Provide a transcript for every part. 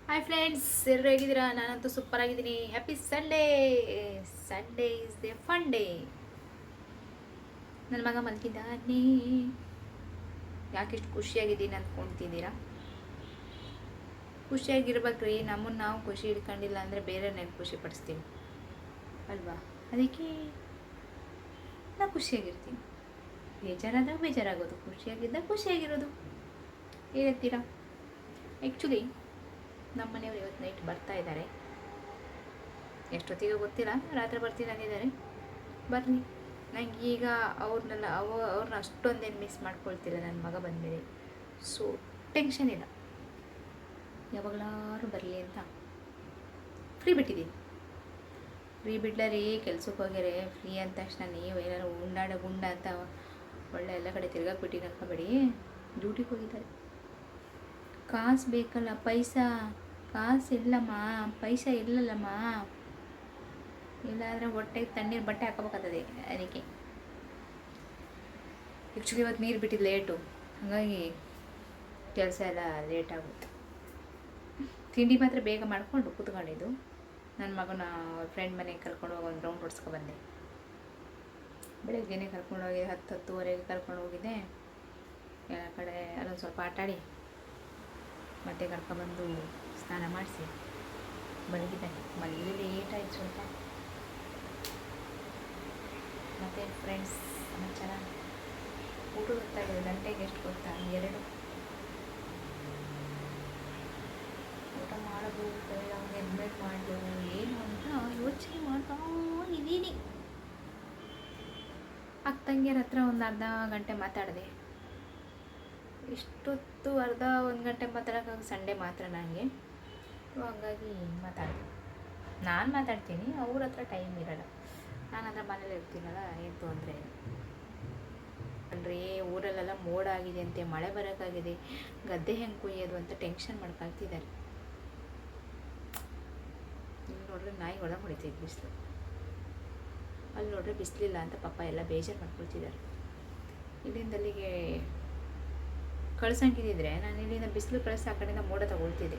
Hi friends, ಎಲ್ಲರೂ ಹೇಗಿದ್ದೀರಾ? ನಾನಂತೂ ಸೂಪರ್ ಆಗಿದ್ದೀನಿ. Happy Sunday. Sunday is the fun day. ನನ್ನ ಮಗ ಮಲಗಿದ್ದಾನೆ. ಯಾಕೆಷ್ಟು ಖುಷಿಯಾಗಿದ್ದೀನಿ ಅಂದ್ಕೊಳ್ತಿದ್ದೀರಾ? ಖುಷಿಯಾಗಿರ್ಬೇಕ್ರಿ. ನಮ್ಮನ್ನು ನಾವು ಖುಷಿ ಹಿಡ್ಕೊಂಡಿಲ್ಲ ಅಂದರೆ ಬೇರೆಯವ್ರನ್ನ ಖುಷಿ ಪಡಿಸ್ತೀವಿ ಅಲ್ವಾ? ಅದಕ್ಕೆ ನಾವು ಖುಷಿಯಾಗಿರ್ತೀನಿ. ಬೇಜಾರಾದಾಗ ಬೇಜಾರಾಗೋದು, ಖುಷಿಯಾಗಿದ್ದಾಗ ಖುಷಿಯಾಗಿರೋದು. ಹೇಳ್ತೀರಾ? ಆ್ಯಕ್ಚುಲಿ ನಮ್ಮ ಮನೆಯವರು ಇವತ್ತು ನೈಟ್ ಬರ್ತಾ ಇದ್ದಾರೆ. ಎಷ್ಟೊತ್ತಿಗೆ ಗೊತ್ತಿಲ್ಲ, ರಾತ್ರಿ ಬರ್ತೀನಿ ಅಂದಿದ್ದಾರೆ. ಬರಲಿ. ನನಗೆ ಈಗ ಅವ್ರನ್ನ ಅಷ್ಟೊಂದೇನು ಮಿಸ್ ಮಾಡ್ಕೊಳ್ತಿಲ್ಲ ನನ್ನ ಮಗ ಬಂದಮೇಲೆ. ಸೊ ಟೆನ್ಷನ್ ಇಲ್ಲ, ಯಾವಾಗಲಾರು ಬರಲಿ ಅಂತ ಫ್ರೀ ಬಿಟ್ಟಿದ್ದೀನಿ. ಫ್ರೀ ಬಿಡ್ಲಾರಿ, ಕೆಲ್ಸಕ್ಕೆ ಹೋಗ್ಯಾರೆ. ಫ್ರೀ ಅಂದ ತಕ್ಷಣ ನೀವು ಏನಾರು ಗುಂಡ ಅಂತ ಒಳ್ಳೆ ಎಲ್ಲ ಕಡೆ ತಿರ್ಗಾಕ್ಬಿಟ್ಟಿನ ಅನ್ಕೋಬೇಡಿ. ಡ್ಯೂಟಿಗೆ ಹೋಗಿದ್ದಾರೆ. ಕಾಸು ಬೇಕಲ್ಲ, ಕಾಸು ಇಲ್ಲಮ್ಮ, ಪೈಸಾ ಇಲ್ಲಲ್ಲಮ್ಮ. ಇಲ್ಲಾಂದರೆ ಹೊಟ್ಟೆಗೆ ತಣ್ಣೀರು ಬಟ್ಟೆ ಹಾಕೋಬೇಕಾಗ್ತದೆ. ಅದಕ್ಕೆ ಆ್ಯಕ್ಚುಲಿ ಇವತ್ತು ನೀರು ಬಿಟ್ಟಿದ್ದು ಲೇಟು, ಹಾಗಾಗಿ ಕೆಲಸ ಎಲ್ಲ ಲೇಟ್ ಆಗುತ್ತೆ. ತಿಂಡಿ ಮಾತ್ರ ಬೇಗ ಮಾಡಿಕೊಂಡು ಕೂತ್ಕೊಂಡಿದ್ದು. ನನ್ನ ಮಗನ ಫ್ರೆಂಡ್ ಮನೆಗೆ ಕರ್ಕೊಂಡು ಹೋಗಿ ಒಂದು ರೌಂಡ್ ಹೊಡ್ಸ್ಕೊಬಂದೆ. ಬೆಳಗ್ಗೆನೇ ಕರ್ಕೊಂಡೋಗಿದ್ದೆ, 10-10:30 ಕರ್ಕೊಂಡು ಹೋಗಿದ್ದೆ. ಎಲ್ಲ ಕಡೆ ಅಲ್ಲೊಂದು ಸ್ವಲ್ಪ ಆಟಾಡಿ ಮತ್ತೆ ಕರ್ಕೊಬಂದು ಸ್ನಾನ ಮಾಡಿಸಿ ಮಲಗಿದ್ದಾನೆ. ಮಲಗಿ ಲೇಟ್ ಆಯಿತು ಸ್ವಲ್ಪ. ಮತ್ತು ಫ್ರೆಂಡ್ಸ್ ಸಮಾಚಾರ. ಊಟ ಗೊತ್ತಾಗಿದೆ, ಗಂಟೆಗೆ ಎಷ್ಟು ಗೊತ್ತಾ? 2. ಊಟ ಮಾಡೋದು, ಅವನಿಗೆ ಅಡ್ಮಿಟ್ ಮಾಡೋದು ಏನು ಅಂತ ಯೋಚನೆ ಮಾಡ್ತಾ ಇದ್ದೀನಿ. ಅಕ್ಕಂಗಿಯರ ಹತ್ರ ಒಂದು ಅರ್ಧ ಗಂಟೆ ಮಾತಾಡಿದೆ. ಇಷ್ಟೊತ್ತು ಅರ್ಧ 1 ಗಂಟೆ ಮಾತಾಡೋಕ್ಕಾಗ ಸಂಡೇ ಮಾತ್ರ ನನಗೆ. ಹಾಗಾಗಿ ಮಾತಾಡಿದೆ. ನಾನು ಮಾತಾಡ್ತೀನಿ, ಅವ್ರ ಹತ್ರ ಟೈಮ್ ಇರೋಲ್ಲ. ನಾನು ಅದರ ಮನೇಲಿ ಇರ್ತೀನಲ್ಲ, ಏನು ತೊಂದರೆ ಇಲ್ಲ. ಅಂದರೆ ಊರಲ್ಲೆಲ್ಲ ಮೋಡ ಆಗಿದೆ ಅಂತೆ, ಮಳೆ ಬರೋಕ್ಕಾಗಿದೆ, ಗದ್ದೆ ಹೆಂಗೆ ಕುಯ್ಯೋದು ಅಂತ ಟೆನ್ಷನ್ ಮಾಡ್ಕೊಳ್ತಿದ್ದಾರೆ. ಇಲ್ಲಿ ನೋಡ್ರೆ ನಾಯಿ ಒಳಗೆ ಹೊಡಿತೈತೆ ಬಿಸಿಲು, ಅಲ್ಲಿ ನೋಡ್ರೆ ಬಿಸಿಲಿಲ್ಲ ಅಂತ ಪಾಪ ಎಲ್ಲ ಬೇಜಾರು ಮಾಡ್ಕೊಳ್ತಿದ್ದಾರೆ. ಇಲ್ಲಿಂದ ಅಲ್ಲಿಗೆ ಕಳ್ಸಂಗಿದ್ದಿದ್ರೆ ನಾನು ಇಲ್ಲಿಂದ ಬಿಸಿಲು ಕಳಿಸಿ ಆ ಕಡೆಯಿಂದ ಮೋಡ ತಗೊಳ್ತಿದ್ದೆ.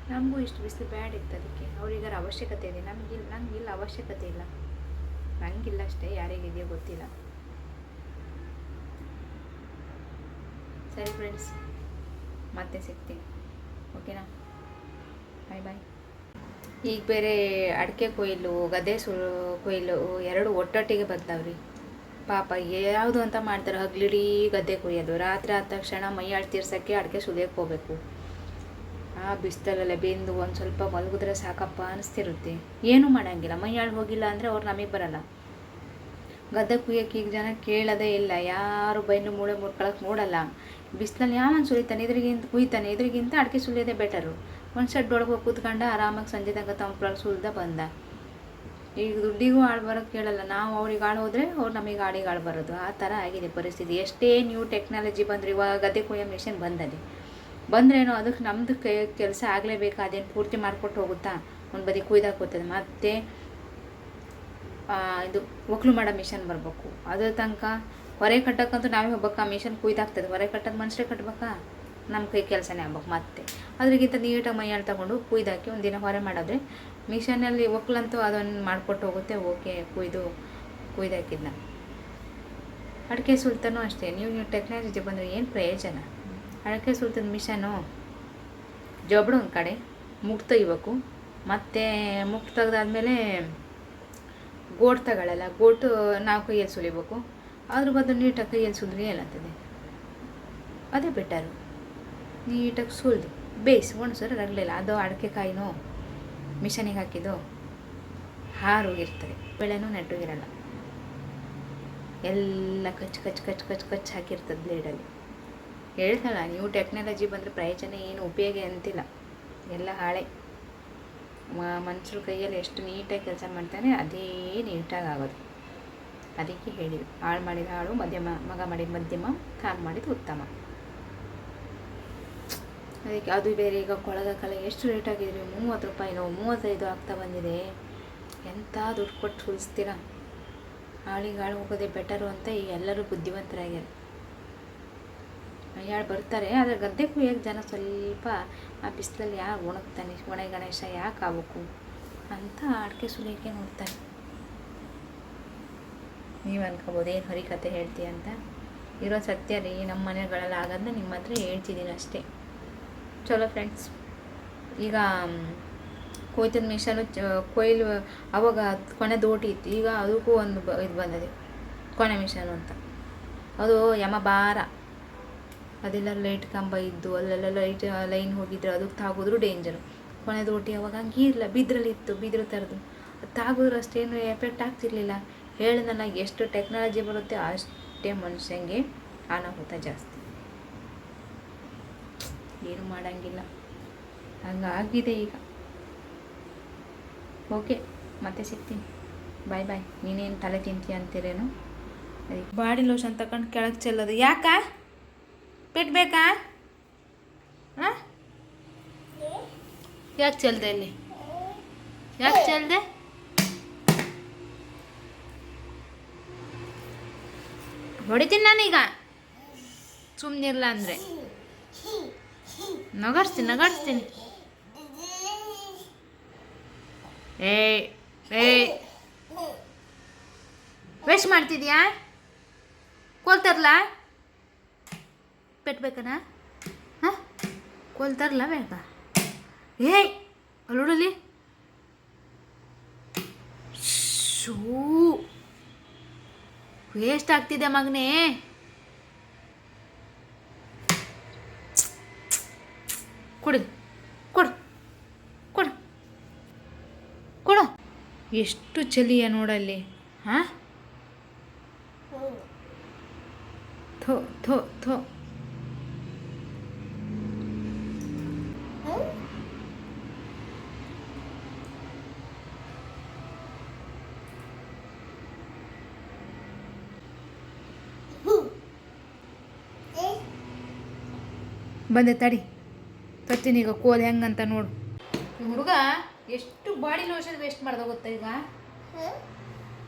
ನಮಗೂ ಇಷ್ಟು ಬಿಸಿಲು ಬ್ಯಾಡ್ ಇತ್ತು. ಅದಕ್ಕೆ ಅವ್ರಿಗಾರ ಅವಶ್ಯಕತೆ ಇದೆ, ನನಗಿಲ್ಲ ಅವಶ್ಯಕತೆ ಇಲ್ಲ. ನನಗಿಲ್ಲ ಅಷ್ಟೇ, ಯಾರಿಗಿದೆಯೋ ಗೊತ್ತಿಲ್ಲ. ಸರಿ ಫ್ರೆಂಡ್ಸ್, ಮತ್ತೆ ಸಿಗ್ತೀನಿ, ಓಕೆನಾ? ಬಾಯ್ ಬಾಯ್. ಈಗ ಬೇರೆ ಅಡಿಕೆ ಕೊಯ್ಲು, ಗದ್ದೆ ಕೊಯ್ಲು 2 ಒಟ್ಟೊಟ್ಟಿಗೆ ಬರ್ತಾವ್ರಿ. ಪಾಪ ಯಾವುದು ಅಂತ ಮಾಡ್ತಾರೆ. ಹಗ್ಲಿಡೀ ಗದ್ದೆ ಕೊಯ್ಯೋದು, ರಾತ್ರಿ ಆದ ತಕ್ಷಣ ಮೈಯಾಳು ತೀರ್ಸೋಕ್ಕೆ ಅಡಿಕೆ ಸುಲಿಯೋಕ್ಕೆ ಹೋಗಬೇಕು. ಆ ಬಿಸಿಲಲ್ಲೇ ಬೆಂದು ಒಂದು ಸ್ವಲ್ಪ ಮಲಗಿದ್ರೆ ಸಾಕಪ್ಪ ಅನಿಸ್ತಿರುತ್ತೆ. ಏನೂ ಮಾಡೋಂಗಿಲ್ಲ. ಮೈಯಾಳು ಹೋಗಿಲ್ಲ ಅಂದರೆ ಅವ್ರು ನಮಗೆ ಬರಲ್ಲ. ಗದ್ದೆ ಕುಯ್ಯೋಕ್ಕೆ ಈಗ ಜನ ಕೇಳೋದೇ ಇಲ್ಲ. ಯಾರು ಬೈನು ಮೂಳೆ ಮುರ್ಕೊಳಕ್ಕೆ ನೋಡಲ್ಲ. ಬಿಸಿಲಲ್ಲಿ ಯಾವನು ಸುಲಿತಾನೆ? ಕುಯ್ತಾನೆ. ಇದ್ರಿಗಿಂತ ಅಡಿಕೆ ಸುಲಿಯೋದೇ ಬೆಟರು. ಒಂದು ಶೆಡ್ ಒಳಗೆ ಹೋಗಿ ಕೂತ್ಕೊಂಡು ಆರಾಮಾಗಿ ಸಂಜೆ ತನಕ ತಂಪೊಳಗೆ ಸುಲ್ದ ಬಂದ. ಈಗ ದುಡ್ಡಿಗೂ ಆಳು ಬರೋಕ್ಕೆ ಕೇಳಲ್ಲ. ನಾವು ಅವ್ರಿಗೆ ಆಳು ಹೋದರೆ ಅವ್ರು ನಮಗೆ ಆಳಿಗೆ ಆಳು ಬರೋದು. ಆ ಥರ ಆಗಿದೆ ಪರಿಸ್ಥಿತಿ. ಎಷ್ಟೇ ನ್ಯೂ ಟೆಕ್ನಾಲಜಿ ಬಂದರೆ, ಇವಾಗ ಗದ್ದೆ ಕೊಯ್ಯೋ ಮಿಷನ್ ಬಂದ್ರೇನೋ ಅದಕ್ಕೆ ನಮ್ಮದು ಕೆಲಸ ಆಗಲೇಬೇಕು. ಅದೇನು ಪೂರ್ತಿ ಮಾಡಿಕೊಟ್ಟು ಹೋಗುತ್ತಾ? ಒಂದು ಬದಿ ಕುಯ್ದಾಕೋತದೆ. ಮತ್ತು ಇದು ಒಕ್ಲು ಮಾಡೋ ಮಿಷನ್ ಬರಬೇಕು. ಅದ್ರ ತನಕ ಹೊರೆ ಕಟ್ಟೋಕ್ಕಂತೂ ನಾವೇ ಹೋಗ್ಬೇಕು. ಆ ಮಿಷನ್ ಕುಯ್ದಾಗ್ತದೆ. ಹೊರೆ ಕಟ್ಟೋದು ಮನುಷ್ಯರೇ ಕಟ್ಬೇಕಾ? ನಮ್ಮ ಕೈ ಕೆಲಸನೇ ಆಗ್ಬೇಕು. ಮತ್ತೆ ಅದ್ರಿಗಿಂತ ನೀಟಾಗಿ ಮೈಯಾಳು ತಗೊಂಡು ಕುಯ್ದಾಕಿ ಒಂದಿನ ಹೊರೆ ಮಾಡಿದ್ರೆ ಮಿಷನಲ್ಲಿ ಒಕ್ಲಂತೂ ಅದನ್ನು ಮಾಡಿಕೊಟ್ಟು ಹೋಗುತ್ತೆ. ಓಕೆ, ಕುಯ್ದಾಕಿದ್ನ. ಅಡಿಕೆ ಸುಲ್ತಾನೂ ಅಷ್ಟೇ. ನೀವು ಟೆಕ್ನಾಲಜಿ ಬಂದರೆ ಏನು ಪ್ರಯೋಜನ? ಅಡಿಕೆ ಸುಲ್ತದ ಮಿಷನು ಜಬಡು ಒಂದು ಕಡೆ ಮುಗ್ದು ತೆಗಿಬೇಕು. ಮತ್ತು ಮುಗ್ದು ತೆಗ್ದಾದ್ಮೇಲೆ ಗೋಟು ತಗೊಳ್ಳಲ್ಲ. ಗೋಟು ನಾವು ಕೈಯಲ್ಲಿ ಸುಲಿಬೇಕು. ಅದ್ರ ಬದಲು ನೀಟಾಗಿ ಕೈಯಲ್ಲಿ ಸುಲಿದ್ರೆ ಏನಾಗ್ತದೆ? ಅದೇ ಬೆಟರು. ನೀಟಾಗಿ ಸುಲಿದು ಬೇಯಿಸಿ ಒಣಸೋರು ರಗಲಿಲ್ಲ. ಅದು ಅಡಿಕೆ ಕಾಯಿನೂ ಮಿಷನಿಗೆ ಹಾಕಿದ್ದು ಹಾರೋಗಿರ್ತದೆ. ಬೆಳೆನೂ ನೆಟ್ಟೋಗಿರಲ್ಲ. ಎಲ್ಲ ಕಚ್ಚು ಹಾಕಿರ್ತದೆ ಬ್ಲೇಡಲ್ಲಿ. ಹೇಳ್ತಲ್ಲ, ನೀವು ಟೆಕ್ನಾಲಜಿ ಬಂದರೆ ಪ್ರಯೋಜನ ಏನು ಉಪಯೋಗ ಅಂತಿಲ್ಲ. ಎಲ್ಲ ಹಾಳೆ. ಮನುಷ್ಯರ ಕೈಯಲ್ಲಿ ಎಷ್ಟು ನೀಟಾಗಿ ಕೆಲಸ ಮಾಡ್ತಾನೆ ಅದೇ ನೀಟಾಗಿ ಆಗೋದು. ಅದಕ್ಕೆ ಹೇಳಿದ್ರು, ಹಾಳು ಮಾಡಿದ ಹಾಳು ಮಧ್ಯಮ, ಮಗ ಮಾಡಿದ ಮಧ್ಯಮ, ಕಾಲು ಮಾಡಿದ ಉತ್ತಮ. ಅದಕ್ಕೆ ಅದು ಬೇರೆ. ಈಗ ಕೊಳಗಕ್ಕಲ್ಲ ಎಷ್ಟು ರೇಟ್ ಆಗಿದ್ರಿ? 30 ರೂಪಾಯಿ, 35 ಆಗ್ತಾ ಬಂದಿದೆ. ಎಂಥ ದುಡ್ಡು ಕೊಟ್ಟು ಸುಲಿಸ್ತೀರಾ? ಹಾಳಿಗೆ ಹಾಳು ಹೋಗೋದೇ ಬೆಟರು ಅಂತ ಈಗ ಎಲ್ಲರೂ ಬುದ್ಧಿವಂತರಾಗ್ಯಾರ. ಯಾರು ಬರ್ತಾರೆ. ಆದರೆ ಗದ್ದೆ ಕುಯ್ಯೋಕ್ಕೆ ಜನ ಸ್ವಲ್ಪ ಆ ಬಿಸಿಲಲ್ಲಿ ಯಾರು ಒಣಗ್ತಾನೆ, ಒಣೆ ಗಣೇಶ ಯಾಕೆ ಆಗ್ಬೇಕು ಅಂತ ಅಡಿಕೆ ಸುಲಿಯೋಕ್ಕೆ ನೋಡ್ತಾರೆ. ನೀವು ಅನ್ಕೋಬೋದು ಏನು ಹರಿಕತೆ ಹೇಳ್ತೀಯ ಅಂತ. ಇರೋ ಸತ್ಯ ರೀ, ನಮ್ಮ ಮನೆಗಳೆಲ್ಲ ಆಗೋದನ್ನ ನಿಮ್ಮ ಹತ್ರ ಹೇಳ್ತಿದ್ದೀನಿ ಅಷ್ಟೇ. ಚಲೋ ಫ್ರೆಂಡ್ಸ್, ಈಗ ಕೊಯ್ತದ ಮಿಷನು ಕೊಯ್ಲು ಅವಾಗ ಕೊನೆ ದೋಟಿ ಇತ್ತು, ಈಗ ಅದಕ್ಕೂ ಒಂದು ಇದು ಬಂದಿದೆ ಕೊನೆ ಮಿಷನು ಅಂತ. ಅದು ಯಮ ಭಾರ, ಅದೆಲ್ಲ ಲೈಟ್ ಕಂಬ ಇದ್ದು ಅಲ್ಲೆಲ್ಲ ಲೈನ್ ಹೋಗಿದ್ರೆ ಅದಕ್ಕೆ ತಾಗೋದ್ರು ಡೇಂಜರು. ಕೊನೆ ದೋಟಿ ಅವಾಗ ಹಂಗಿರಲಿಲ್ಲ, ಬಿದ್ರಲ್ಲಿತ್ತು, ಬಿದ್ರು ಥರದ್ದು ತಾಗೋದ್ರು ಅಷ್ಟೇನು ಎಫೆಕ್ಟ್ ಆಗ್ತಿರ್ಲಿಲ್ಲ. ಹೇಳಿದ್ನಲ್ಲ, ಎಷ್ಟು ಟೆಕ್ನಾಲಜಿ ಬರುತ್ತೆ ಅಷ್ಟೇ ಮನುಷ್ಯಂಗೆ ಅನಾಹುತ ಜಾಸ್ತಿ. ಏನು ಮಾಡೋಂಗಿಲ್ಲ, ಹಂಗಾಗಿದೆ ಈಗ. ಓಕೆ, ಮತ್ತೆ ಸಿಗ್ತೀನಿ, ಬಾಯ್ ಬಾಯ್. ನೀನೇನು ತಲೆ ತಿಂತೀಯ ಅಂತೀರೇನು? ಅದಕ್ಕೆ ಬಾಡಿ ಲೋಷನ್ ತಗೊಂಡು ಕೆಳಗೆ ಚೆಲ್ಲೋದು ಯಾಕ? ಬಿಡ್ಬೇಕಾ? ಹಾಂ, ಯಾಕೆ ಚೆಲ್ದೆ ಇಲ್ಲಿ? ಯಾಕೆ ಚೆಲ್ದೆ? ಹೊಡಿತೀನಿ ನಾನೀಗ, ಸುಮ್ಮನಿರಲ್ಲ ಅಂದರೆ. ನಗಾಡ್ಸ್ತೀನಿ. ಏಯ್ ವೇಸ್ಟ್ ಮಾಡ್ತಿದ್ಯಾ? ಕೋಲ್ತರ್ಲ ಪೆಟ್ಬೇಕನ? ಹಾಂ, ಕೋಲ್ತರ್ಲ ಬೇಕ? ಏಯ್ ಅಲ್ಲೋಡಲಿ, ಶೂ ವೇಸ್ಟ್ ಆಗ್ತಿದೆ ಮಗನೇ. ಕೊಡು ಕೊಡು ಕೊಡು ಕೊಡು. ಎಷ್ಟು ಚಲಿಯ ನೋಡಲ್ಲಿ. ಹಾಂ, ಥೋ ಥೋ ಥೋ. ಬಂದೆ ತಡಿ, ತರ್ತೀನಿ ಈಗ ಕೋಲ್ ಹೆಂಗಂತ ನೋಡು. ಹುಡುಗ ಎಷ್ಟು ಬಾಡಿ ಲೋಷನ್ ವೇಸ್ಟ್ ಮಾಡ್ದ ಗೊತ್ತಾ ಈಗ?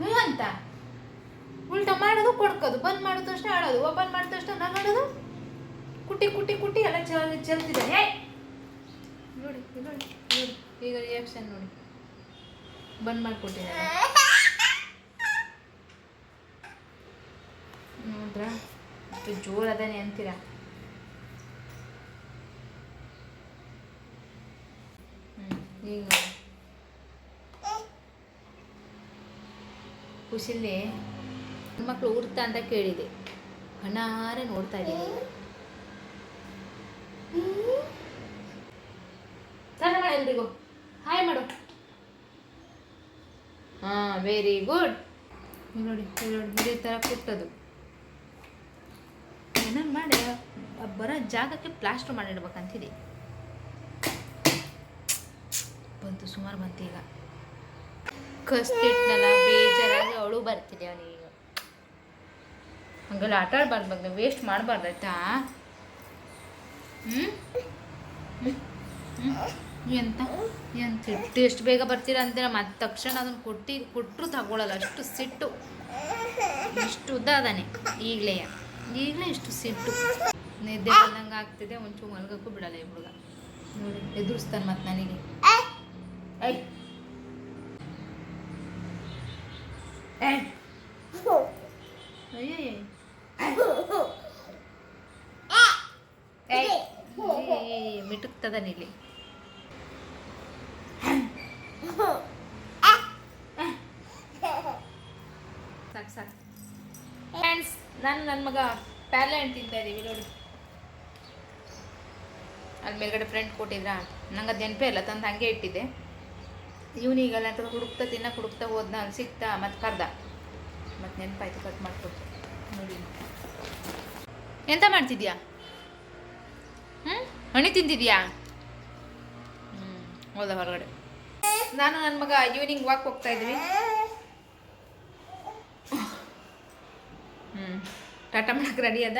ಹ್ಞೂ ಅಂತ ಉಲ್ಟಾ ಮಾಡೋದು, ಕೊಡ್ಕೋದು, ಬಂದ್ ಮಾಡೋದು ಅಷ್ಟೇ ಆಡೋದು, ಓಪನ್ ಮಾಡಿದ ಅಷ್ಟೇ ನಗಾಡೋದು, ಕುಟ್ಟಿ ಕುಟ್ಟಿ ಕುಟ್ಟಿ ಎಲ್ಲ ಚೆಲ್ತಿದ್ದಾರೆ. ನೋಡಿ ನೋಡಿ ನೋಡಿ ಈಗ ರಿಯಾಕ್ಷನ್ ನೋಡಿ, ಬಂದ್ ಮಾಡಿಕೊಟ್ಟಿದ್ದಾರೆ ನೋಡ್ರಾ? ಅಷ್ಟು ಜೋರು ಅದಾನೆ ಅಂತೀರಾ? ಈಗ ಖುಷಿಲಿ ಹೆಣ್ಮಕ್ಳು ಉರ್ತಾ ಅಂತ ಕೇಳಿದೆ, ಕಣ್ಣಾರೆ ನೋಡ್ತಾ ಇದ್ದೀನಿ. ಸ್ನಾನ ಮಾಡ, ಎಲ್ರಿಗೂ ಹಾಯ್ ಮಾಡು. ಹಾಂ, ವೆರಿ ಗುಡ್. ನೋಡಿ ಇದೇ ಥರ ಕುಟ್ಟದು. ಏನೇನು ಮಾಡಿ ಬರೋ ಜಾಗಕ್ಕೆ ಪ್ಲಾಸ್ಟರ್ ಮಾಡಿಡ್ಬೇಕಂತಿದೆ. ಬಂತು, ಸುಮಾರು ಬಂತು. ಈಗ ಕಸ್ತಿಟ್ನಲ್ಲ, ಬೇಜಾರಾಗಿ ಅವಳು ಬರ್ತಿದ್ದೆ ಅವನಿಗೆ. ಹಂಗೆಲ್ಲ ಆಟ ಆಡ್ಬಾರ್ದು, ಬಗ್ಗೆ ವೇಸ್ಟ್ ಮಾಡಬಾರ್ದು ಆಯ್ತಾ? ಎಂತ ಸಿಟ್ಟು ಎಷ್ಟು ಬೇಗ ಬರ್ತೀರ ಅಂತೀರ, ಮತ್ತೆ ತಕ್ಷಣ ಅದನ್ನು ಕೊಟ್ಟರು ತಗೊಳ್ಳಲ್ಲ, ಅಷ್ಟು ಸಿಟ್ಟು. ಇಷ್ಟು ಉದ್ದ ಅದಾನೆ ಈಗಲೇ ಇಷ್ಟು ಸಿಟ್ಟು. ನಿದ್ದೆ ಬಂದಂಗೆ ಆಗ್ತಿದೆ, ಒಂಚೂರು ಮಲ್ಗಕ್ಕೂ ಬಿಡಲ್ಲ ಈ ಹುಡುಗ. ನೋಡಿ ಎದುರಿಸ್ತಾನೆ ಮತ್ತೆ ನನಗೆ. ಮಿಟುಕ್ತದ ಇಲ್ಲಿ. ಸಾಕು ಸಾಕು ಫ್ರೆಂಡ್ಸ್, ನನ್ನ ಮಗ ಪ್ಯಾರ್ಲೆ ಹಣ್ಣು ತಿಂತಾ ಇದ್ದೀವಿ ನೋಡಿ. ಅಲ್ಲಿ ಮೇಲ್ಗಡೆ ಫ್ರೆಂಡ್ ಕೊಟ್ಟಿದ್ರಾ, ನಂಗೆ ಅದು ನೆನಪೇ ಇಲ್ಲ, ತಂದು ಹಾಗೆ ಇಟ್ಟಿದ್ದೆ. ಇವನಿಗೆಲ್ಲ ಹುಡುಕ್ತಾ ಹೋದ್ನ, ಅಲ್ಲಿ ಸಿಕ್ತಾ ಮತ್ತು ಕರ್ದ, ಮತ್ತು ನೆನಪಾಯ್ತು, ಕಟ್ ಮಾಡಿಕೊಟ್ಟು. ನೋಡಿ ಎಂತ ಮಾಡ್ತಿದ್ಯಾ? ಹಣ್ಣು ತಿಂತಿದ್ಯಾ? ಹೋದ ಹೊರಗಡೆ. ನಾನು ನನ್ನ ಮಗ ಈವ್ನಿಂಗ್ ವಾಕ್ ಹೋಗ್ತಾ ಇದ್ವಿ. ಟಾಟಾ ಮಾಡಕ್ಕೆ ರೆಡಿ ಅದ,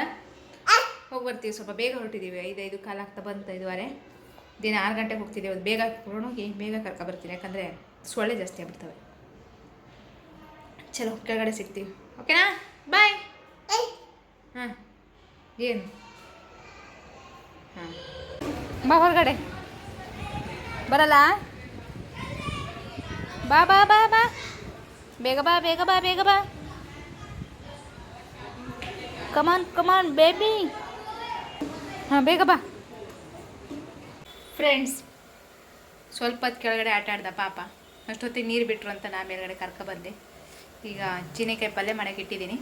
ಹೋಗಿ ಬರ್ತೀವಿ. ಸ್ವಲ್ಪ ಬೇಗ ಹೊರಟಿದ್ದೀವಿ, 5 ಕಾಲ ಆಗ್ತಾ ಬಂತು, 5:15. ದಿನ 6 ಗಂಟೆಗೆ ಹೋಗ್ತಿದ್ದೀವಿ. ಅದು ಬೇಗ ಹೊರಡೋಗಿ ಬೇಗ ಕರ್ಕೊಬರ್ತೀನಿ, ಯಾಕಂದರೆ ಸೊಳ್ಳೆ ಜಾಸ್ತಿ ಆಗ್ಬಿಡ್ತವೆ. ಚಲೋ, ಕೆಳಗಡೆ ಸಿಗ್ತೀವಿ, ಓಕೆನಾ? ಬಾಯ್. ಹಾಂ, ಏನು ಹಾಂ ಬಾ ಹೊರಗಡೆ ಬರಲ್ಲ ಬಾ ಬಾ ಬಾ ಬಾ ಬೇಗ ಬಾ ಬೇಗ ಬಾ ಬೇಗ ಬಾ ಕಮಾನ್ ಕಮಾನ್ ಬೇಬಿ ಹಾಂ ಬೇಗ ಬಾ ಫ್ರೆಂಡ್ಸ್ ಸ್ವಲ್ಪ ಹೊತ್ತು ಕೆಳಗಡೆ ಆಟ ಆಡ್ದ ಪಾಪ ಅಷ್ಟೊತ್ತಿಗೆ ನೀರು ಬಿಟ್ಟರು ಅಂತ ನಾ ಮೇಲ್ಗಡೆ ಕರ್ಕೊಬಂದೆ ಈಗ ಚೀನಿಕಾಯಿ ಪಲ್ಯ ಮಾಡೋಕೆ ಇಟ್ಟಿದ್ದೀನಿ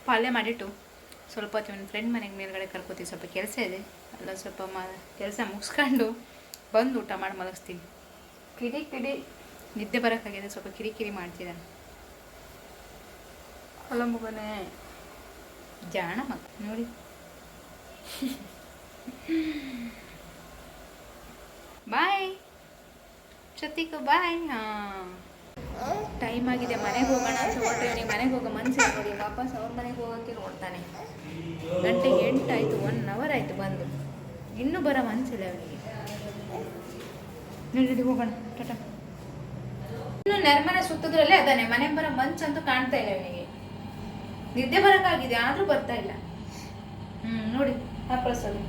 ಪಲ್ಯ ಮಾಡಿಟ್ಟು ಸ್ವಲ್ಪ ಹೊತ್ತು ನನ್ನ ಫ್ರೆಂಡ್ ಮನೆಗೆ ಮೇಲ್ಗಡೆ ಕರ್ಕೋತೀವಿ ಸ್ವಲ್ಪ ಕೆಲಸ ಇದೆ ಅಲ್ಲ ಸ್ವಲ್ಪ ಕೆಲಸ ಮುಗಿಸ್ಕೊಂಡು ಬಂದು ಊಟ ಮಾಡಿ ಮಲಗಿಸ್ತೀನಿ ಕಿಡಿ ನಿದ್ದೆ ಬರೋಕ್ಕಾಗಿದೆ ಸ್ವಲ್ಪ ಕಿರಿಕಿರಿ ಮಾಡ್ತಿದ್ದಾನೆ ಅಲ್ಲ ಮಗನೇ ಜಾಣ ಮಗ ನೋಡಿ ಬಾಯ್ ಜೊತೆಗೂ ಬಾಯ್ ಹಾಂ ಟೈಮ್ ಆಗಿದೆ ಮನೆಗೆ ಹೋಗೋಣ ಅಂತ ಹೊರಟೆ ಅವನಿಗೆ ಮನೆಗೆ ಹೋಗೋ ಮನಸ್ಸಿಲ್ಲ ನೋಡಿ ವಾಪಸ್ ಅವ್ರ ಮನೆಗೆ ಹೋಗೋಕ್ಕೆ ನೋಡ್ತಾನೆ ಗಂಟೆ 8 ಆಯಿತು 1 ಅವರ್ ಆಯಿತು ಬಂದು ಇನ್ನೂ ಬರೋ ಮನಸ್ಸಿಲ್ಲ ಅವನಿಗೆ ನೋಡಿ ಹೋಗೋಣ ಟಾಟಾ ಇನ್ನು ನೆರ್ಮನೆ ಸುತ್ತದ್ರಲ್ಲೇ ಅದಾನೆ ಮನೆಗೆ ಬರೋ ಮನ್ಸಂತೂ ಕಾಣ್ತಾ ಇಲ್ಲ ಅವನಿಗೆ ನಿದ್ದೆ ಬರೋಕ್ಕಾಗಿದೆ ಆದರೂ ಬರ್ತಾ ಇಲ್ಲ ನೋಡಿ ಆ ಪ್ರಸಲ್ಲಿ